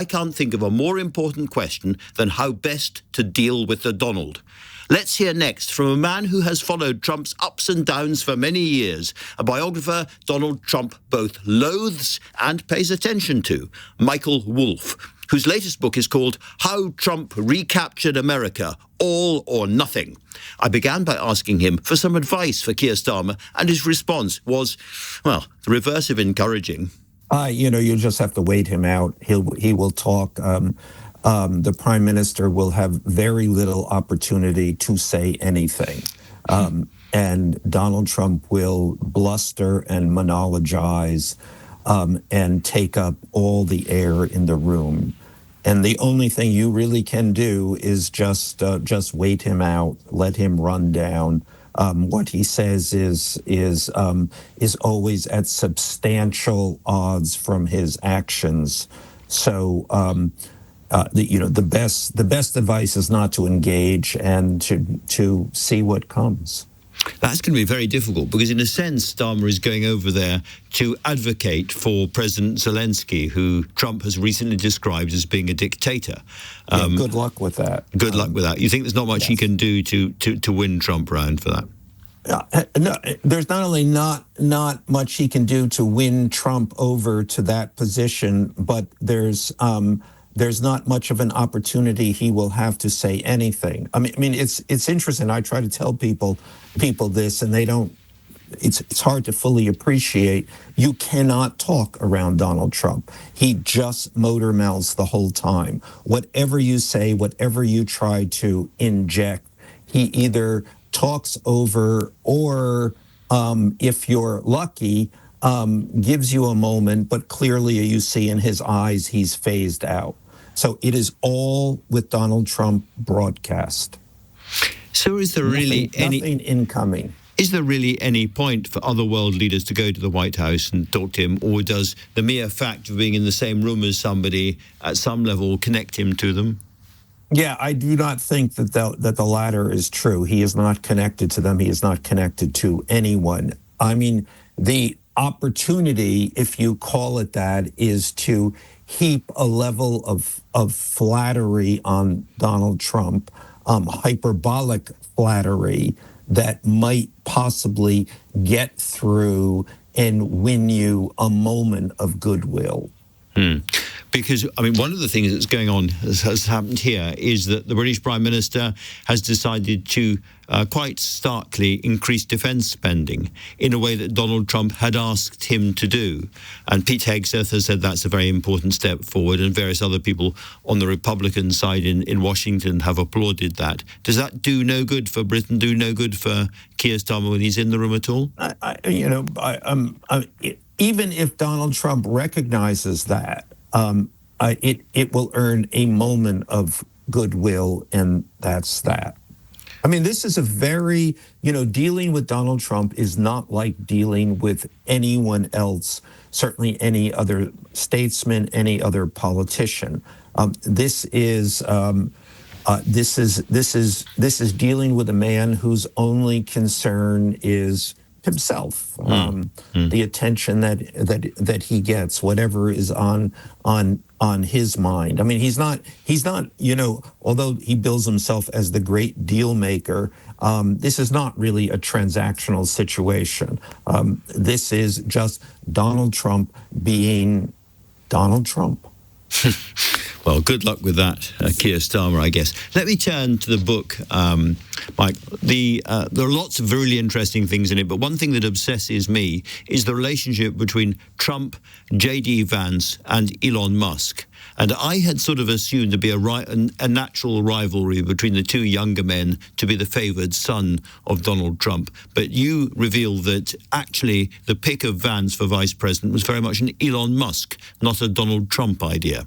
I can't think of a more important question than how best to deal with the Donald. Let's hear next from a man who has followed Trump's ups and downs for many years, a biographer Donald Trump both loathes and pays attention to, Michael Wolff, whose latest book is called How Trump Recaptured America, All or Nothing. I began by asking him for some advice for Keir Starmer, and his response was, well, the reverse of encouraging. You just have to wait him out. He will talk. The prime minister will have very little opportunity to say anything. And Donald Trump will bluster and monologize and take up all the air in the room. And the only thing you really can do is just wait him out, let him run down. What he says is always at substantial odds from his actions. So the best advice is not to engage and to see what comes. That's going to be very difficult because, in a sense, Starmer is going over there to advocate for President Zelensky, who Trump has recently described as being a dictator. Good luck with that. Good luck with that. You think there's not much he can do to win Trump round for that? No, there's not only not much he can do to win Trump over to that position, but there's not much of an opportunity he will have to say anything. I mean, it's interesting. I try to tell people this, and they don't. It's hard to fully appreciate. You cannot talk around Donald Trump. He just motor mouths the whole time. Whatever you say, whatever you try to inject, he either talks over or, if you're lucky, gives you a moment, but clearly you see in his eyes he's phased out. So it is all with Donald Trump broadcast. So is there nothing incoming? Is there really any point for other world leaders to go to the White House and talk to him, or does the mere fact of being in the same room as somebody at some level connect him to them? Yeah, I do not think that the latter is true. He is not connected to them. He is not connected to anyone. I mean, the opportunity, if you call it that, is to heap a level of flattery on Donald Trump, hyperbolic flattery that might possibly get through and win you a moment of goodwill. Because, I mean, one of the things that's going on, has happened here, is that the British Prime Minister has decided to quite starkly increase defence spending in a way that Donald Trump had asked him to do. And Pete Hegseth has said that's a very important step forward, and various other people on the Republican side in Washington have applauded that. Does that do no good for Britain, do no good for Keir Starmer when he's in the room at all? Even if Donald Trump recognizes that, it will earn a moment of goodwill, and that's that. I mean, this is a very, dealing with Donald Trump is not like dealing with anyone else, certainly any other statesman, any other politician. This is dealing with a man whose only concern is himself, the attention that he gets, whatever is on his mind. I mean, he's not, although he bills himself as the great deal maker, this is not really a transactional situation. This is just Donald Trump being Donald Trump. Well, good luck with that, Keir Starmer, I guess. Let me turn to the book, Mike. There are lots of really interesting things in it, but one thing that obsesses me is the relationship between Trump, J.D. Vance, and Elon Musk. And I had sort of assumed there'd be a natural rivalry between the two younger men to be the favoured son of Donald Trump. But you reveal that actually the pick of Vance for vice president was very much an Elon Musk, not a Donald Trump idea.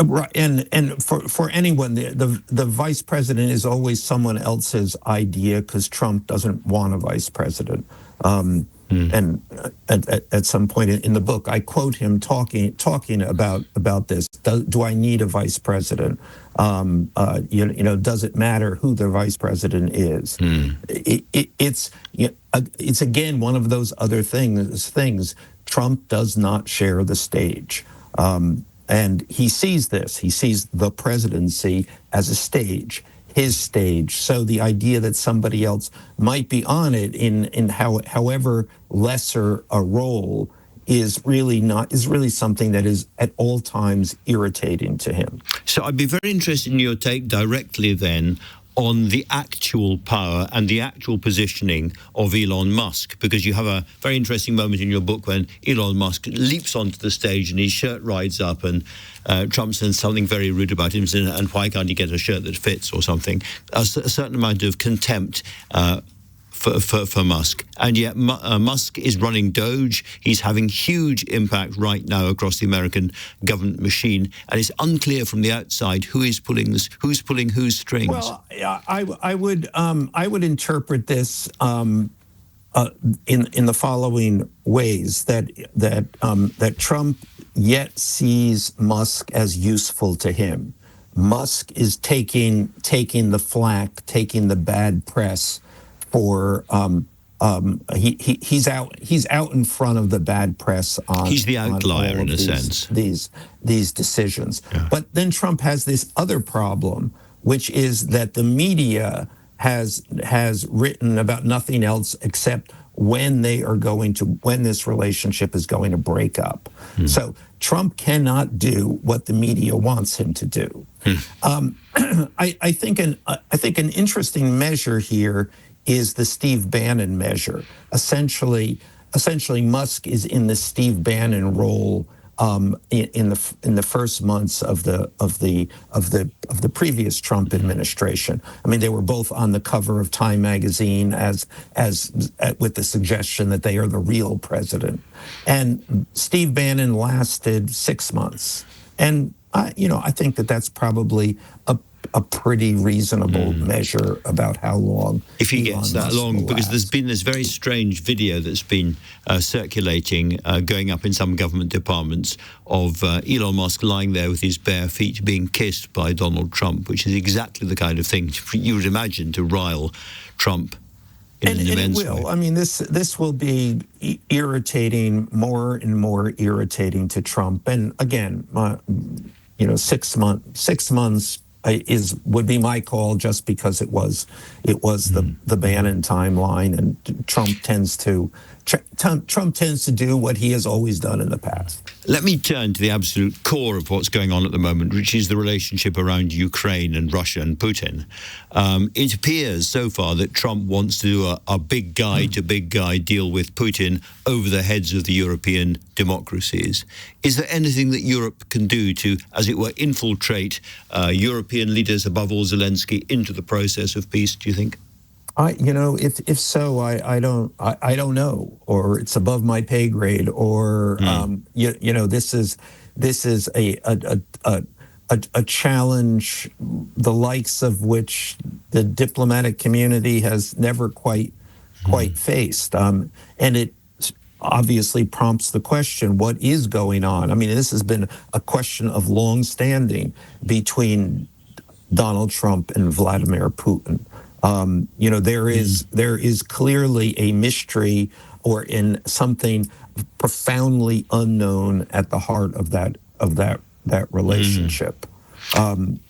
Right, and for anyone, the vice president is always someone else's idea because Trump doesn't want a vice president. And at some point in the book, I quote him talking about this. Do I need a vice president? Does it matter who the vice president is? It's again one of those other things. Trump does not share the stage. And he sees this. He sees the presidency as a stage, his stage. So the idea that somebody else might be on it in however lesser a role is really something that is at all times irritating to him. So I'd be very interested in your take directly then on the actual power and the actual positioning of Elon Musk, because you have a very interesting moment in your book when Elon Musk leaps onto the stage and his shirt rides up and Trump says something very rude about him, and why can't he get a shirt that fits or something? A certain amount of contempt for Musk. And yet Musk is running Doge. He's having huge impact right now across the American government machine. And it's unclear from the outside who is pulling this, who's pulling whose strings. Well, I would interpret this in the following ways, that Trump yet sees Musk as useful to him. Musk is taking the flack, taking the bad press for he's out in front of the bad press on. He's the outlier in a sense. These decisions. Yeah. But then Trump has this other problem, which is that the media has written about nothing else except when this relationship is going to break up. So Trump cannot do what the media wants him to do. I think an interesting measure here is the Steve Bannon measure. Essentially, Musk is in the Steve Bannon role in the first months of the previous Trump administration. I mean, they were both on the cover of Time magazine as with the suggestion that they are the real president. And Steve Bannon lasted 6 months, and I think that's probably a pretty reasonable measure about how long. If he gets that long, because there's been this very strange video that's been circulating, going up in some government departments, of Elon Musk lying there with his bare feet being kissed by Donald Trump, which is exactly the kind of thing you would imagine to rile Trump in an immense way. And it will. I mean, this will be irritating, more and more irritating to Trump. And again, 6 months would be my call, just because it was the Bannon timeline, and Trump tends to do what he has always done in the past. Let me turn to the absolute core of what's going on at the moment, which is the relationship around Ukraine and Russia and Putin. It appears so far that Trump wants to do a big guy to big guy deal with Putin over the heads of the European democracies. Is there anything that Europe can do to, as it were, infiltrate European leaders, above all Zelensky, into the process of peace, do you think? If so, I don't know, or it's above my pay grade, or this is a challenge, the likes of which the diplomatic community has never quite faced, and it obviously prompts the question: what is going on? I mean, this has been a question of long standing between Donald Trump and Vladimir Putin. There is clearly a mystery, or in something profoundly unknown at the heart of that relationship.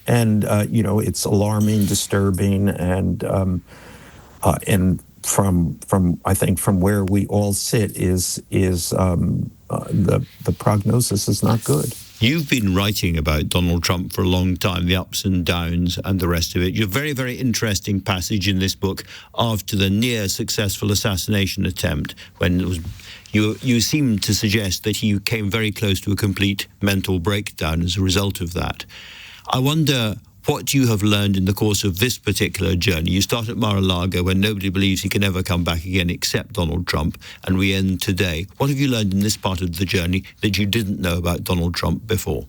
It's alarming, disturbing, and from I think from where we all sit is the prognosis is not good. You've been writing about Donald Trump for a long time, the ups and downs and the rest of it. Your very, very interesting passage in this book after the near successful assassination attempt, when it was, you seem to suggest that he came very close to a complete mental breakdown as a result of that. I wonder what you have learned in the course of this particular journey. You start at Mar-a-Lago, when nobody believes he can ever come back again except Donald Trump, and we end today. What have you learned in this part of the journey that you didn't know about Donald Trump before?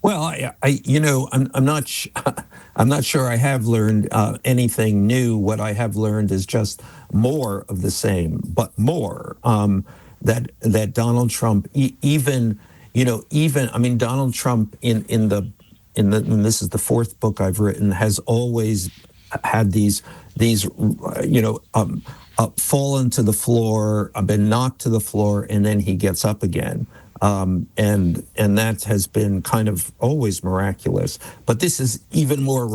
Well, I'm not sure I have learned anything new. What I have learned is just more of the same, but more that Donald Trump, Donald Trump and this is the fourth book I've written, has always had these fallen to the floor, been knocked to the floor, and then he gets up again. and that has been kind of always miraculous. But this is even more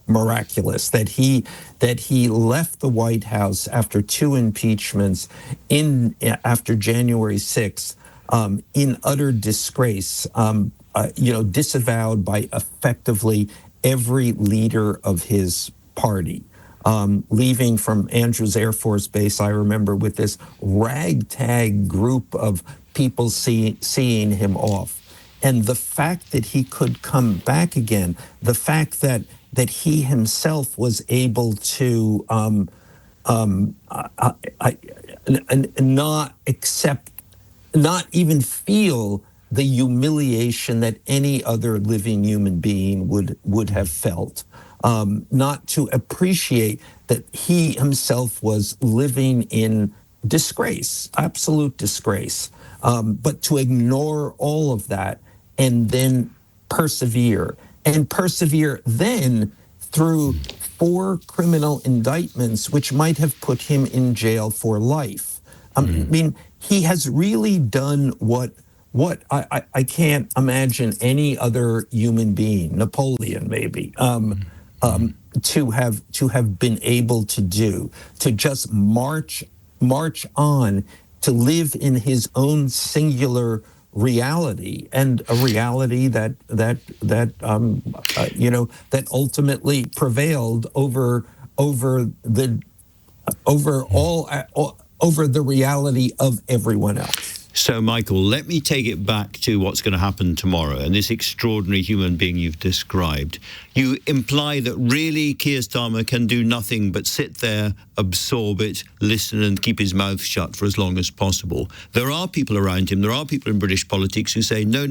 miraculous that he left the White House after 2 impeachments after January 6th in utter disgrace, disavowed by effectively every leader of his party. Leaving from Andrews Air Force Base, I remember, with this ragtag group of people seeing him off. And the fact that he could come back again, the fact that he himself was able to not accept, not even feel the humiliation that any other living human being would have felt, not to appreciate that he himself was living in disgrace, absolute disgrace, but to ignore all of that and then persevere then through 4 criminal indictments, which might have put him in jail for life. I mean, he has really done what I can't imagine any other human being, Napoleon maybe, to have been able to do, to just march on, to live in his own singular reality, and a reality that ultimately prevailed over the reality of everyone else. So, Michael, let me take it back to what's going to happen tomorrow and this extraordinary human being you've described. You imply that really Keir Starmer can do nothing but sit there, absorb it, listen and keep his mouth shut for as long as possible. There are people around him, there are people in British politics who say, no,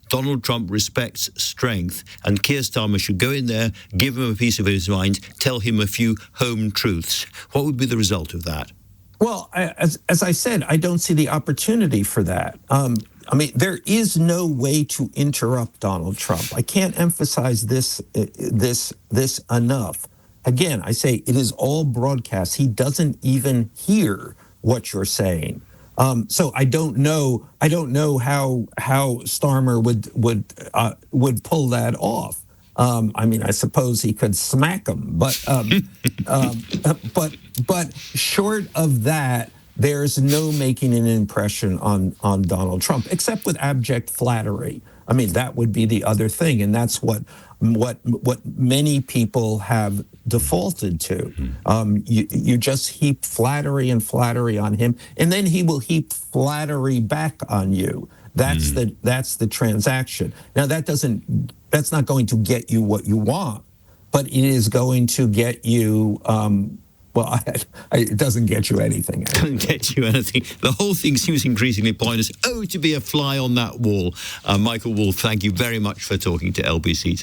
Donald Trump respects strength and Keir Starmer should go in there, give him a piece of his mind, tell him a few home truths. What would be the result of that? Well, as I said, I don't see the opportunity for that. I mean, there is no way to interrupt Donald Trump. I can't emphasize this enough. Again, I say it is all broadcast. He doesn't even hear what you're saying. So I don't know how Starmer would pull that off. I mean, I suppose he could smack him, but short of that, there's no making an impression on Donald Trump, except with abject flattery. I mean, that would be the other thing, and that's what many people have defaulted to. You just heap flattery on him, and then he will heap flattery back on you. That's the transaction. Now that's not going to get you what you want, but it is going to get you. It doesn't get you anything. It doesn't get you anything. The whole thing seems increasingly pointless. Oh, to be a fly on that wall. Michael Wolff, thank you very much for talking to LBC.